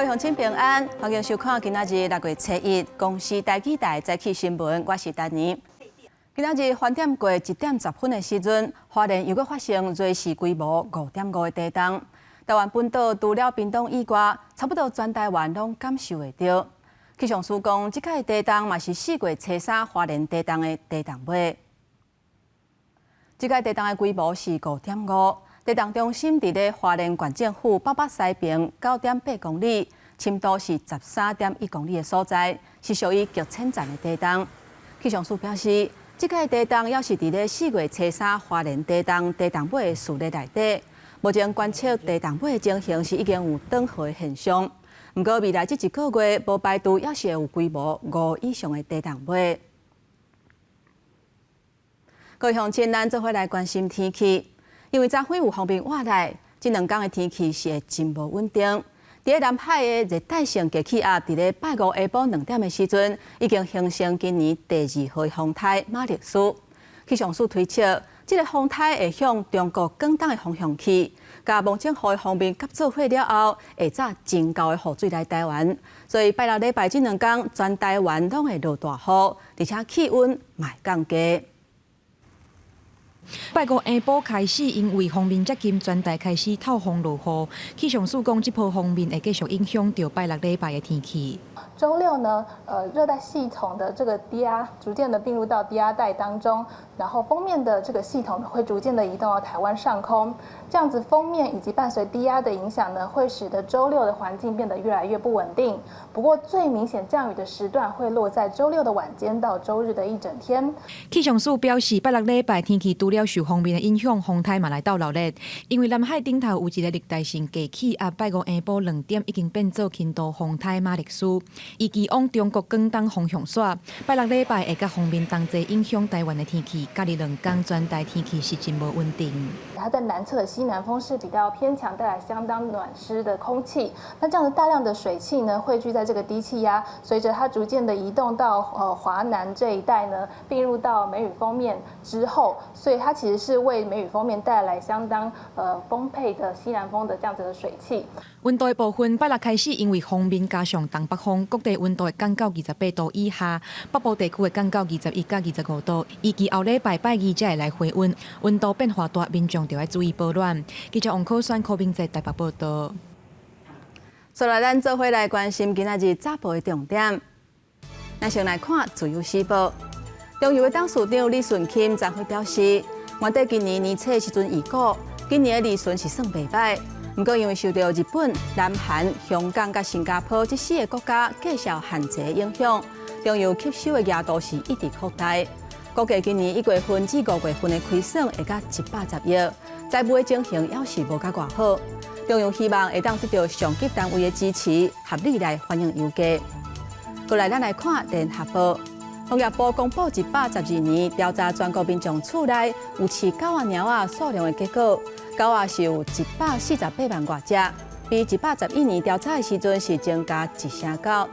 各位乡亲平安，欢迎收看今仔日6月7日公视台记台早起新闻，我是丹妮。今仔日翻点过1点10分的时阵，花莲又搁发生瑞士规模5.5的地震。台湾本岛除了屏东以外，差不多全台湾拢感受会到。气象署讲，即届地震嘛是4月初3花莲地震的地震尾。即届地震的规模是5.5。地震中心伫咧花莲县政府北北西边9.8公里，深度是13.1公里的所在，是属于极浅层的地震。气象署表示，即届地震也是伫咧4月初3花莲地震尾的序列内底。目前观测地震尾的情形是已经有转好的现象，不过未来这1个月无排除也是会有规模5以上的地震尾。各位乡亲，咱做伙来关心天气。因为昨暉有风面wat来，这2天的天气是会真无稳定。伫咧南海的热带性低气压，伫咧拜5下晡2点的时阵，已经形成今年第2号风台马丽苏。气象署推测，这个风台会向中国广东的方向去，甲望清雨的方面合作伙了后，会早真高的雨水来台湾。所以拜6礼拜这2天，全台湾拢会落大雨，而且气温嘛会降低。拜5下晡开始，因为锋面接近，全台开始透风落雨。气象署讲，这波锋面会继续影响到拜6礼拜的天气。周六呢，热带系统的这个低压逐渐的并入到低压带当中，然后锋面的这个系统会逐渐的移动到台湾上空。这样子锋面以及伴随低压的影响呢，会使得周六的环境变得越来越不稳定。不过最明显降雨的时段会落在周六的晚间到周日的一整天。气象署表示，拜6礼拜天气除了受锋面的影响，风台嘛来到热烈，因为南海顶头有一个热带性低气压，拜5下晡2点已经变做轻度风台马丽苏。预计往中国广东方向甩，拜6礼拜会甲锋面同齐影响台湾的天气，隔日2天全台天气是真无稳定。它在南侧的西南风是比较偏强，带来相当暖湿的空气。那这样的大量的水汽呢，汇聚在这个低气压，随着它逐渐的移动到华南这一带呢，并入到梅雨锋面之后，所以它其实是为梅雨锋面带来相当丰沛的西南风的这样子的水汽。温度的部分，拜6开始，因为锋面加上东北风，各地温度会降到28度以下，北部地区会降到21到25度。预计后礼拜拜2才会来回温，温度变化大，民众就要注意保暖。记者王可选、柯明在台北报道。所来，咱做伙来关心今仔日早报的重点。咱先来看自由时报。中油的董事长李顺钦昨暉表示，原底今年年初时阵预估，今年的利润是算袂歹。不过因为受到日本、南韩、香港甲新加坡这4个国家计销限制的影响，中油吸收的额度是一直扩大。估计今年1月份至5月份的亏损会达110亿，财务的情形要是无甲偌好。中油希望会当得到上级单位的支持，合理来反映油价。过来，咱来看联合报。农业部公布112年调查全国民众厝内有饲狗仔、猫仔数量的结果，狗仔是有148万多只，比111年调查的时阵是增加1成9。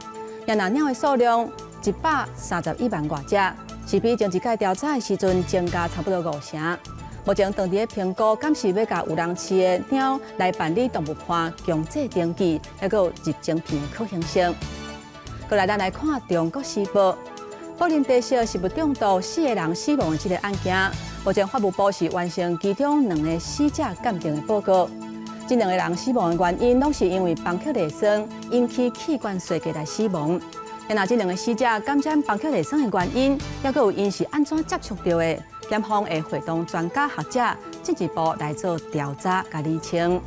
野那鸟的数量131万多只，是比前一届调查的时阵增加差不多5成。目前当地的评估，敢是要甲有人饲的鸟来办理动物园强制登记，还有入境片的可行性。过来，咱来看中国时报。宝林地烧食物中毒4个人死亡的这个案件，目前法务部是完成其中2个死者鉴定的报告。这2个人死亡的原因，拢是因为房曲内酸引起气管衰竭来死亡。那这2个死者感染房曲内酸的原因，还有因是安怎接触到的，检方会会同专家学者进一步来做调查甲厘清。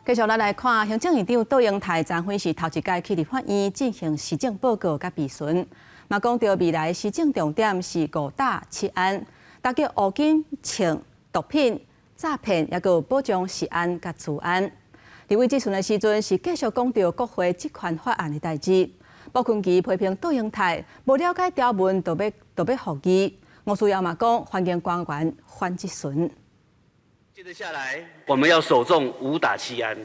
继续来看，行政院长杜英泰昨暉是头一届去立法院进行施政报告甲备询，嘛讲到未来施政重点是5大7安，打击乌金、枪、毒品、诈骗，也有保障食安甲治安。立委质询的时阵是继续讲到国会这款法案的代志，保困期批评杜英泰无了解条文就要护议，吴思瑶嘛讲环境官员反质询。接着下来，我们要首重5打7安，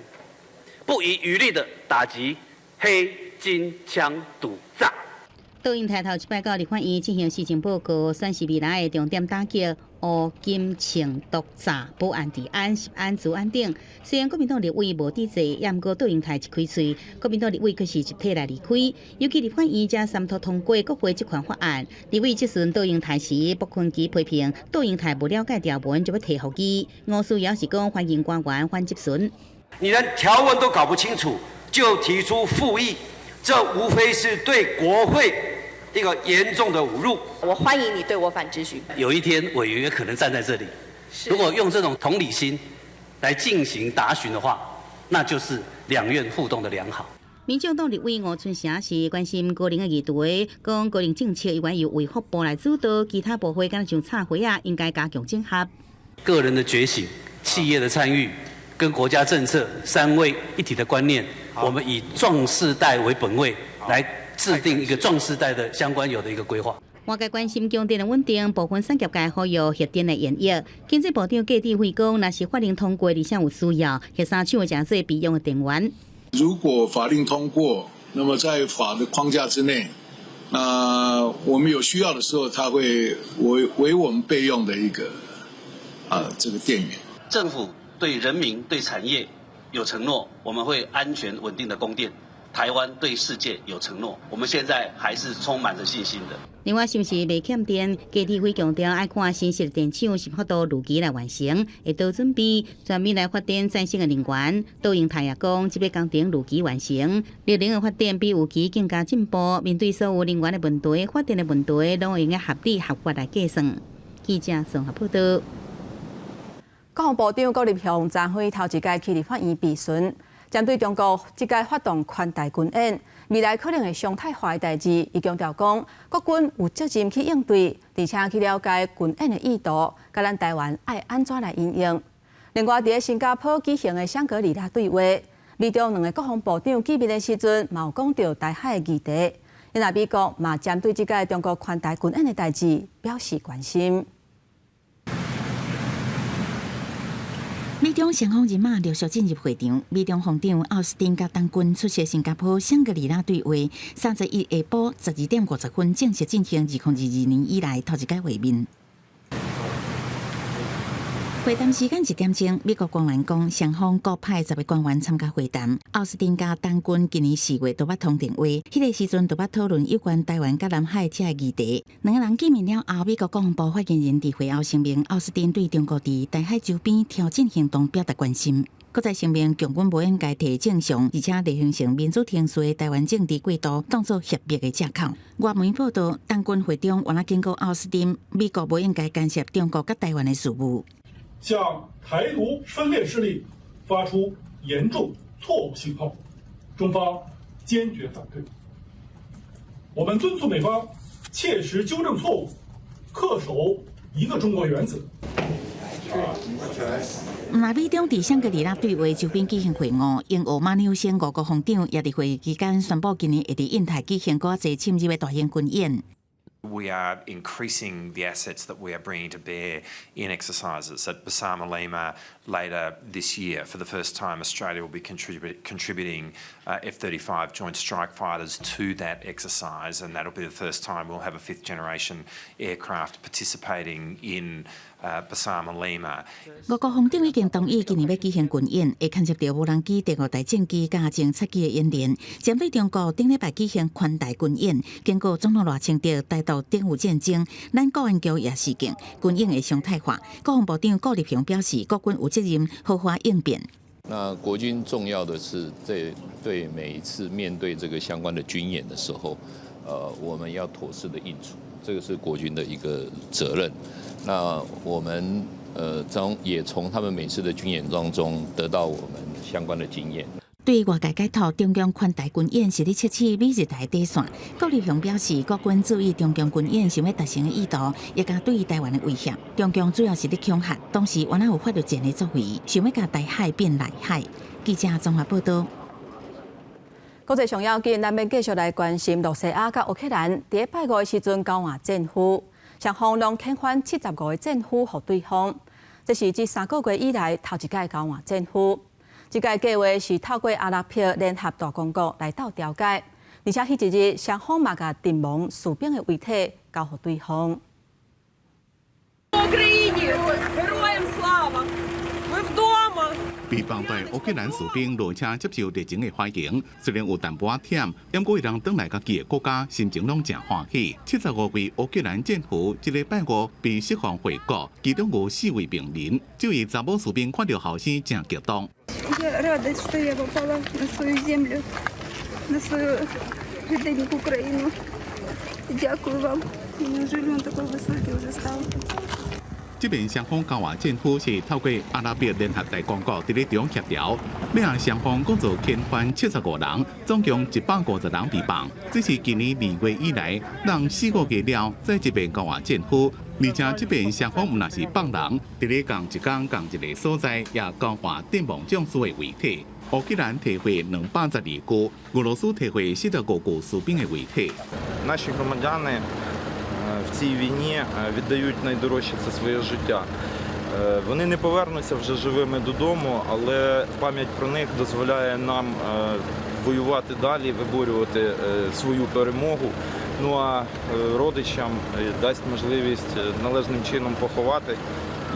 不遗余力的打击黑金枪赌诈。杜英泰头一摆到立法院进行施政报告，算是未来的重点打击乌、金、青、毒、炸、保安、治安、食安、治安等。虽然国民党立委无抵制，也毋过倒影台一开喙，国民党立委却是集体来离开。尤其立法院才三读通过国会这款法案，立委即阵倒影台时，卜坤基批评倒影台不了解条文就要提复议。吴思瑶是讲欢迎官员反质询。你连条文都搞不清楚，就提出复议，这无非是对国会一个严重的侮辱。我欢迎你对我反质询。有一天委员也可能站在这里，如果用这种同理心来进行答询的话，那就是两院互动的良好。民进党立委吴春霞是关心高龄的议题，讲高龄政策应该由卫福部来主导，其他部会敢像插会啊，应该加强整合。个人的觉醒、企业的参与，跟国家政策三位一体的观念，我们以壮世代为本位来制定一个壮世代的相关有的一个规划。外界关心供电的稳定，部分产业界呼吁核电的演绎。经济部长郭志辉讲，若是法令通过，而且有需要，核三厂会真做备用的电源。如果法令通过，那么在法的框架之内，那我们有需要的时候，它会为我们备用的一个这个电源。政府对人民、对产业有承诺，我们会安全稳定的供电。台湾对世界有承诺，我们现在还是充满着信心的。另外，是不是未欠电？郭志辉强调，爱看新式电厂是否都如期来完成，会多准备全面来发展再生的能源。倒影台也讲，这个工程如期完成，绿能的发展比有期更加进步。面对所有能源的问题、发电的问题，拢会用合理合法来计算。记者综合报道。国防部长郭立雄昨晡头一届去立法院备询。针对中国即届发动宽大军演，未来可能会常态化的代志，伊强调讲，国军有责任去应对，而且去了解军演的意图，甲咱台湾爱安怎来应用。另外，伫新加坡举行的香格里拉对话，美中两个国防部长见面的时阵，嘛有讲到台海的议题。因为美国嘛针对即届中国宽大军演的代志表示关心。美中双方人马陆续进入会场，美中防长奥斯汀甲当军出席新加坡香格里拉对话，31日下晡12点50分正式进行2022年以来头一届会面。会谈时间1点钟，美国官员讲，双方各派10位官员参加会谈。奥斯汀甲当军今年4月都捌通电话，迄个时阵都捌讨论有关台湾甲南海这个议题。两个人见面了后，美国国防部发言人伫会后声明，奥斯汀对中国伫台海周边挑战行动表达关心。搁再声明，强军无应该摕正常而且例行性民主程序的台湾政治过渡当作胁迫的借口。外媒报道，当军会长原来警告奥斯汀，美国无应该干涉中国甲台湾的事务。向台独分裂势力发出严重错误信号，中方坚决反对。我们敦促美方切实纠正错误，恪守一个中国原则。那美中伫香格里拉对话周边举行会晤，英俄马纽先5国防长也伫会议期间宣布，今年会伫印太举行更侪深入的大型军演。We are increasing the assets that we are bringing to bear in exercises. At Basama Lima later this year, for the first time, Australia will be contributing F-35 Joint Strike Fighters to that exercise, and that'll be the first time we'll have a fifth-generation aircraft participating in Basama Lima. 5国防长已经同意今年要举行军演，会牵涉到无人机、第5代战机、加侦察机的演练。针对中国顶礼拜举行宽大军演，经过总统赖清德带到顶有战争，咱国安局也示警，军演会常态化。国防部长郭立雄表示，国军有责任好好应变。那国军重要的是，对每一次面对这个相关的军演的时候，我们要妥善的应处，这个是国军的一个责任。那我们也从他们每次的军演当中得到我们相关的经验。对外界解读中共宽大军演是咧测试美日台底线，郭立雄表示，国军注意中共军演想要达成的意图，也甲对于台湾的威胁。中共主要是咧恐吓，当时原来有法律战的作为，想要甲台海变内海。记者综合报道。国际上要紧，咱要继续来关心罗西亚甲乌克兰伫咧拜五的时阵交换战俘，双方拢遣返75个战俘予对方，这是自3个月以来头一届交换战俘。这个计划是透过阿拉伯联合大公国来到调解，而且迄一日双方嘛甲阵亡士兵的遗体交予对方。我被帮派乌克兰士兵落车接受热情的欢迎，虽然有淡薄仔忝，不过伊人返来家己的国家，心情拢真欢喜。75位乌克兰战俘一礼拜五被释放回国，其中有4位病人，就以查某士兵看到后生真激动。Я рада, что я попала на свою землю, на свою родную Украину. Дякую вам. Неужели он такой высокий уже стал? 这边双方交换政府是透过阿拉伯联合大公国伫咧中协调，要让双方共做遣返75人，总共150人被绑。这是今年2月以来，让4个月了，再一遍交换政府，而且这边双方唔那是放人，伫咧同一天同一个所在，也交换阵亡将士的遗体。乌克兰提回212具，俄罗斯提回45具士兵的遗体。 Наші громадяни в цій війні віддають найдорожче це своє життя. Вони не повернуться вже живими додому, але пам'ять про них дозволяє нам воювати далі, виборювати свою перемогу. Ну а родичам дасть можливість належним чином поховати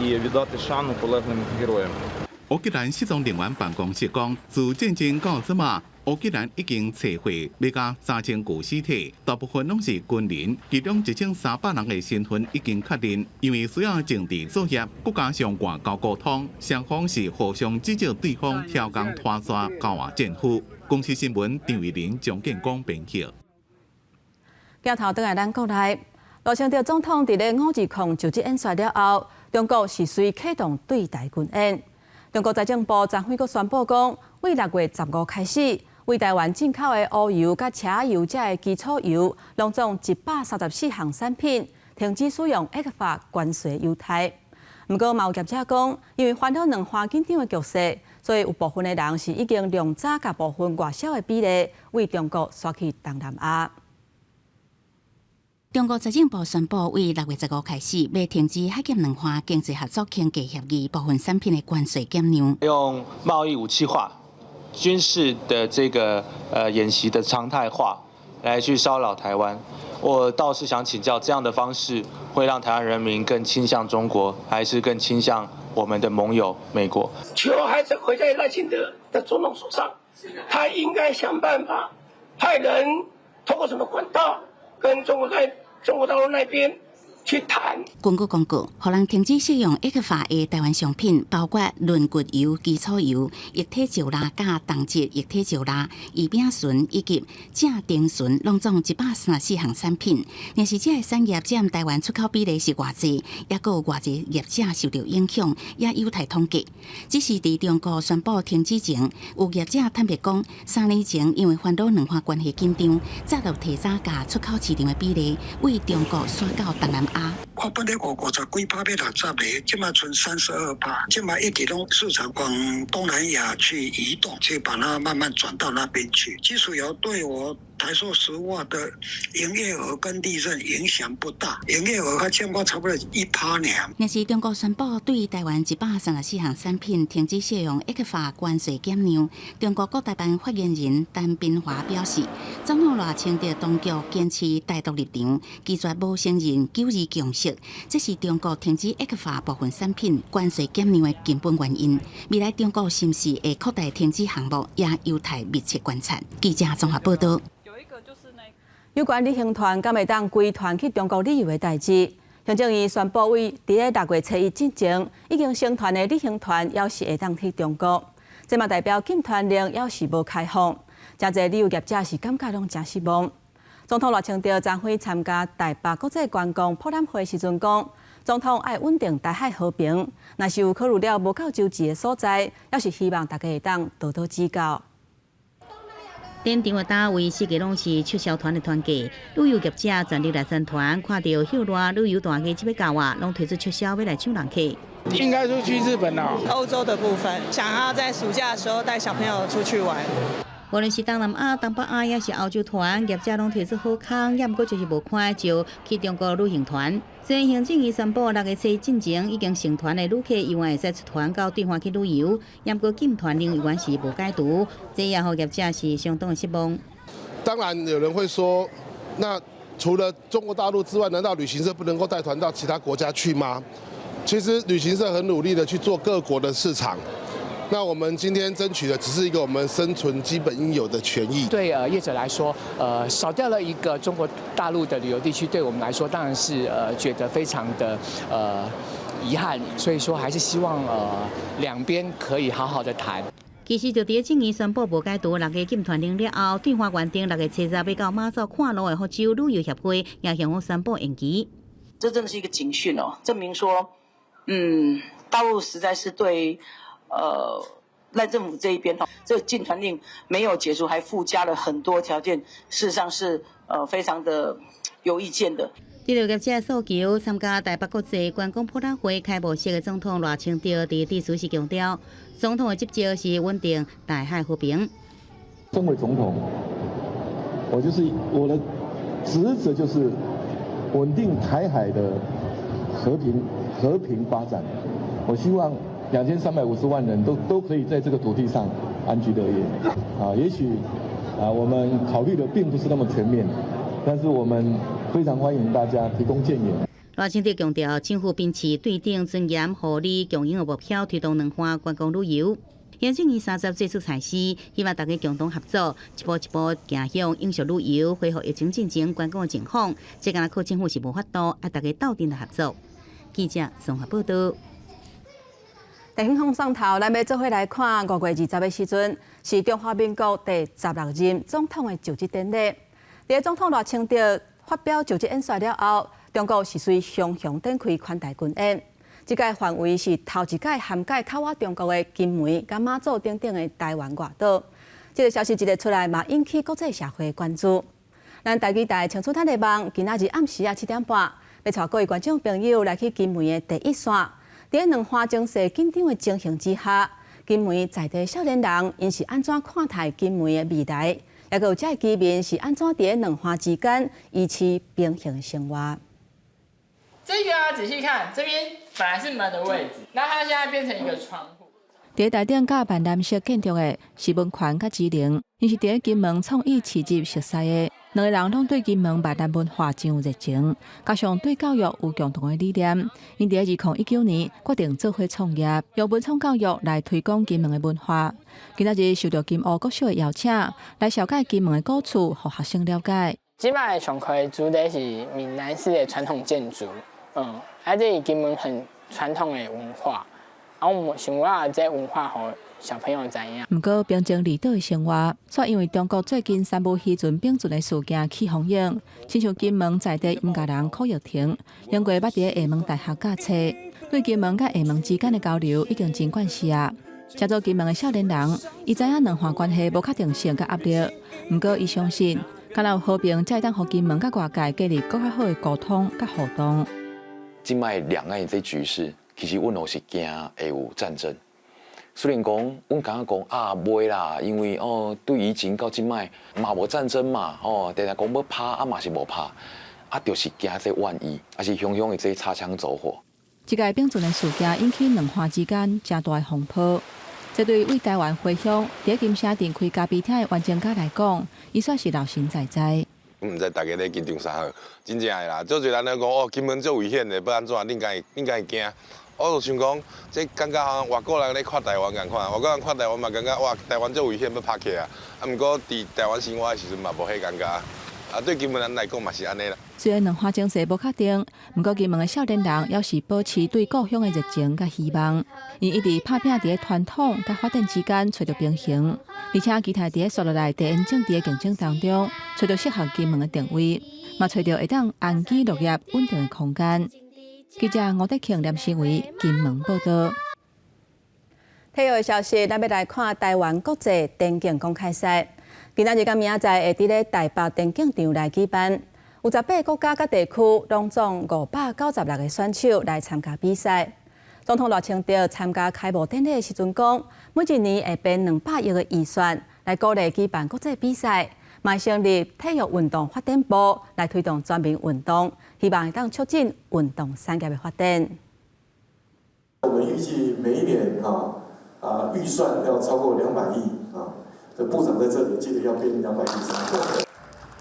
і віддати шану полеглим героям. 乌克兰失踪人员办公室讲，自战争到即马，乌克兰已经找回要甲3000具尸体，大部分拢是军人，其中1300人的身份已经确认。因为需要政治作业，国加上外交沟通，双方是互相指责对方挑工拖沙交换政府。公司新闻张伟林、蒋建光编辑。镜头倒来咱国内，罗清德总统伫咧5日抗就职演说了后，中国是随启动对台军演。 中国财政部昨昏阁宣布讲，为6月15开始，为台湾进口的乌油甲车油这的基础油，拢总134项产品停止使用ECFA关税优待。不过，贸易业者讲，因为烦恼两花紧张的局势，所以有部分的人是已经量早甲部分外销的比例为中国刷去东南亚。 中国财政部宣布，为6月15开始，要停止海检两花经济合作经济协议部分产品的关税减量。用贸易武器化、军事的这个演习的常态化来去骚扰台湾。我倒是想请教，这样的方式会让台湾人民更倾向中国，还是更倾向我们的盟友美国？球还是回在赖清德的总统手上，他应该想办法派人通过什么管道跟中国大陆那边去谈。根据公告，互人停止使用ECFA的台湾商品，包括论骨油、基础油、液体石蜡加动质液体石蜡、乙丙醇以及正丁醇，拢总134项产品。但是这个产业占台湾出口比例是偌济，也有偌济业者受到影响，也有待统计。只是伫中国宣布停止前，有业者坦白讲，3年前因为烦恼两岸关系紧张，早就提早把出口市场的比例为中国刷到东南亚。 我本来50几趴要60个，现在存32%，现在一直拢市场往东南亚去移动，去把它慢慢转到那边去。基础油对我台塑石化的营业额跟利润影响不大，营业额还占我差不多1%呢。但是中国宣布对台湾134项产品停止使用ECFA关税减量。中国国台办发言人陈斌华表示，总统赖清德当局坚持台独立场，拒绝无承认9二共识，这是中国停止ECFA部分产品关税减量的根本原因。未来中国是不是会扩大停止项目，也有待密切观察。记者综合报道。 有关旅行团敢会当归团去中国旅游的代志，行政院宣布为伫咧6月初1之前已经成团的旅行团，要是会当去中国。这嘛代表禁团令要是无开放，真侪旅游业者是感觉拢真失望。总统赖清德昨昏参加台北国际观光博览会时阵讲，总统爱稳定台海和平，若是有考虑了无够周知的所在，要是希望大家会当多多指教。 点电话单位四个拢是促销团的团价，旅游业者全力来参团，看到许多旅游团价这要高啊，拢推出促销要来抢人客。应该是去日本哦，欧洲的部分，想要在暑假的时候带小朋友出去玩。无论是东南亚、东北亚，也是欧洲团，业者拢推出好康，也毋过就是无看就去中国旅行团。虽然行政院宣布6月初进前已经成团的旅客，永远会使出团到对方去旅游，也毋过禁团令永远是无解除，这也让业者是相当的失望。当然有人会说，那除了中国大陆之外，难道旅行社不能够带团到其他国家去吗？其实旅行社很努力的去做各国的市场。那我们今天争取的只是一个我们生存基本应有的权益。对业者来说，少掉了一个中国大陆的旅游地区，对我们来说当然是觉得非常的遗憾。所以说还是希望两边可以好好的谈。其实就伫今年宣布无解除6个禁团令了后，对花园顶6月7日要到马祖看路的福州旅游协会也向我宣布延期。这真的是一个警讯哦，证明说，大陆实在是对。赖政府这一边这个禁团令没有解除，还附加了很多条件，事实上是非常的有意见的。第6届这诉求参加台北国际观光博览会开幕式的总统赖清德伫致辞时强调，总统的职责是稳定台海和平。身为总统，我的职责就是稳定台海的和平发展。我希望2350万人都可以在这个土地上安居乐业。也许我们考虑的并不是那么全面，但是我们非常欢迎大家提供建议。赖清德强调，政府秉持对等、尊严、互利、共赢的目标，推动两岸观光旅游。延庆年30最出采诗，希望大家共同合作，一步一步行向永续旅游，恢复疫情进前观光的情况。这敢若靠政府是无法度，要大家斗阵来合作。记者综合报道。地方风上头，咱要做伙来看5月20的时阵，是中华民国第16任总统的就职典礼。在总统赖清德发表就职演说了后，中国是随双向展开宽大军演。这届范围是头一届涵盖靠我中国的金门、甲马祖等等的台湾外岛。这个消息一日出来，嘛引起国际社会关注。咱台记台青出咱的梦，今仔日暗时7点半，要带各位观众朋友来去金门的第一线。在两花精势紧张的情形之下，金门在地少年人因是安怎看待金门的未来，也有这居民是安怎在两花之间一起平行生活。这个仔细看，这边本来是门的位置，那它现在变成一个窗户。在台顶甲办蓝色建筑的是文权甲智能，因是在金门创意市集熟悉的。两个人拢对金门闽南文化真有热情，加上对教育有共同的理念，因在2019年决定做伙创业，用文创教育来推广金门的文化。今仔日受到金湖国小的邀请，来了解金门的古厝，互学生了解。即摆上课的主题是闽南式的传统建筑，这是金门很传统的文化，我们想要这文化互小朋友知影。不过，平静离岛的生活，却因为中国最近三部希准并存的事件起风影。亲像金门在地音乐人柯玉婷，因过捌伫厦门大学教册，对金门甲厦门之间的交流已经真惯势啊。加做金门的少年人，伊知影两岸关系无确定性甲压力，不过伊相信，敢若有和平，才会当互金门甲外界建立更较好的沟通甲互动。今摆两岸这局势，其实阮都是惊会有战争。虽然讲，阮感觉讲袂啦，因为对以前到即摆嘛无战争嘛，定定讲要拍嘛是无拍，就是惊这万一，是雄雄的这擦枪走火。这个并存的事件引起两岸之间真大的风波。这对为台湾回乡在金城镇开咖啡厅的袁正家来讲，伊算是老神在在。毋知大家咧紧张啥好，真正的啦。做侪人咧讲金门足危险的，要安怎？恁敢会惊？我就想讲，这感觉外国人咧看台湾共款，外国人看台湾嘛感觉哇，台湾足危险要拍起啊！毋过伫台湾生活的时阵嘛无迄感觉，对金门人来讲嘛是安尼啦。虽然两岸情势无确定，不过金门的少年人要是保持对故乡的热情甲希望，因一直打拼伫传统甲发展之间找到平衡，而且期待伫所落来地缘政治的竞争当中，找到适合金门的定位，嘛找到会当安居乐业稳定的空间。记者吴德庆、连新维金门报道。体育的消息，咱要来看台湾国际田径公开赛。今仔日甲明仔载会伫咧台北田径场来举办，有18个国家甲地区，拢总596个选手来参加比赛。总统赖清德参加开幕典礼的时阵讲，每一年会编200亿的预算来鼓励举办国际比赛。嘛成立体育运动发展部来推动全民运动，希望当促进运动产业的发展。我们预计每一年预算要超过200亿啊。这部长在这里记得要编200亿。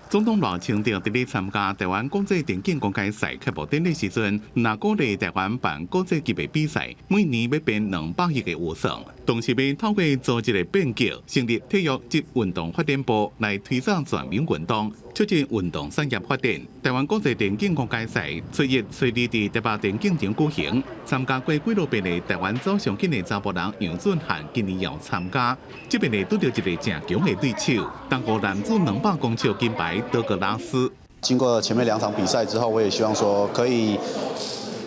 总统赖清德伫咧参加台湾国际电竞公开赛开幕典礼时阵，若鼓励台湾办国际级别比赛，每年要变200亿个预算，同时要透过组织的变革，成立体育及运动发展部来推展全民运动，促进运动产业发展。台湾国际电竞公开赛初一、初二伫台北电竞场举行，参加过几多遍的台湾走上紧的查甫人杨俊翰今年也参加，这边呢拄到一个正强的对手，中国男子200公尺金牌德格拉斯。经过前面2场比赛之后，我也希望说可以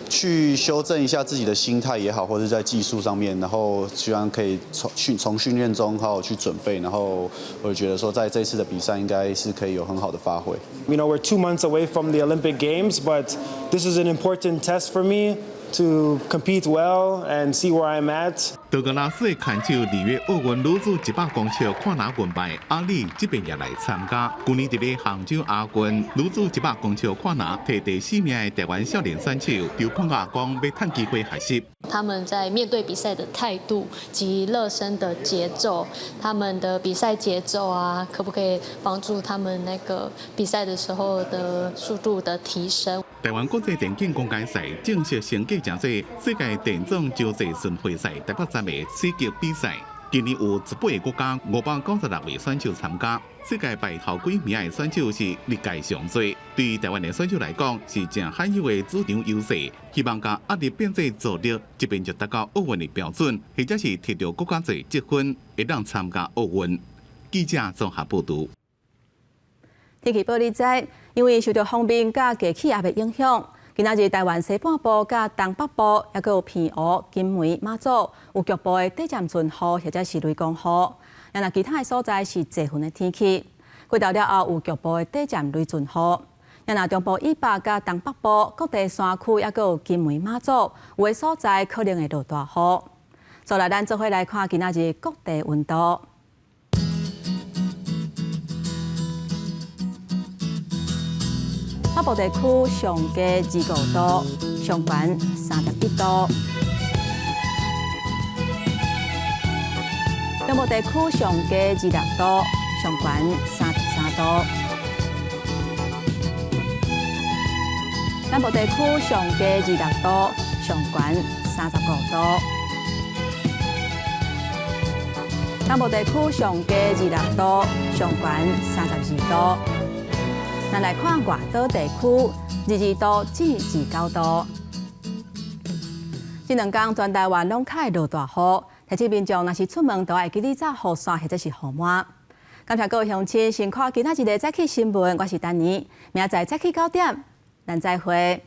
去修正一下自己的心态也好，或者在技术上面，然后希望可以从训练中好好去准备，然后我觉得说在这次的比赛应该是可以有很好的发挥。You know, we're 2 months away from the Olympic Games, but this is an important test for me to compete well and see where I'm at. 德格拉斯的看手2月奥运女子100公尺看拿银牌，阿里这边也来参加。去年伫咧杭州亚运女子100公尺看拿摕第4名的台湾少年选手刘胖雅讲，要趁机会学习。他们在面对比赛的态度及热身的节奏，他们的比赛节奏啊，可不可以帮助他们那个比赛的时候的速度的提升？台湾国际电竞公开赛正式升级成为世界电总洲际巡回赛台北站的4级比赛。今年有18个国家596位选手参加，世界排头几名的选手是历届上多。对于台湾的选手来讲，是正罕有的主场优势。希望将压力变做助力，这边就达到奥运的标准，或者是摕到国家队积分，会当参加奥运。记者综合报道。天气报你知，因为受到风面甲低气压的影响，今仔日台湾西半部甲东北部，还有偏湖、金门、马祖有局部的短暂阵雨或者是雷公雨。若其他的所在是多云的天气。过到了后有局部的短暂雷阵雨。若中部以北甲东北部各地山区，还有金门、马祖有的所在可能会落大雨。所以咱做伙来看今仔日各地温度。北部地区上低25度，上悬31度；中部地区上低26度，上悬33度；南部地区上低26度，上悬35度；南部地区上低26度，上悬32度。咱来看外岛地区，22度至29度。这2天全台湾拢开落大雨，提醒民众若是出门，都要记得带雨伞或者是雨伞。感谢各位乡亲，先看今仔日的早起新闻，我是丹妮，明仔载早起9点，咱再会。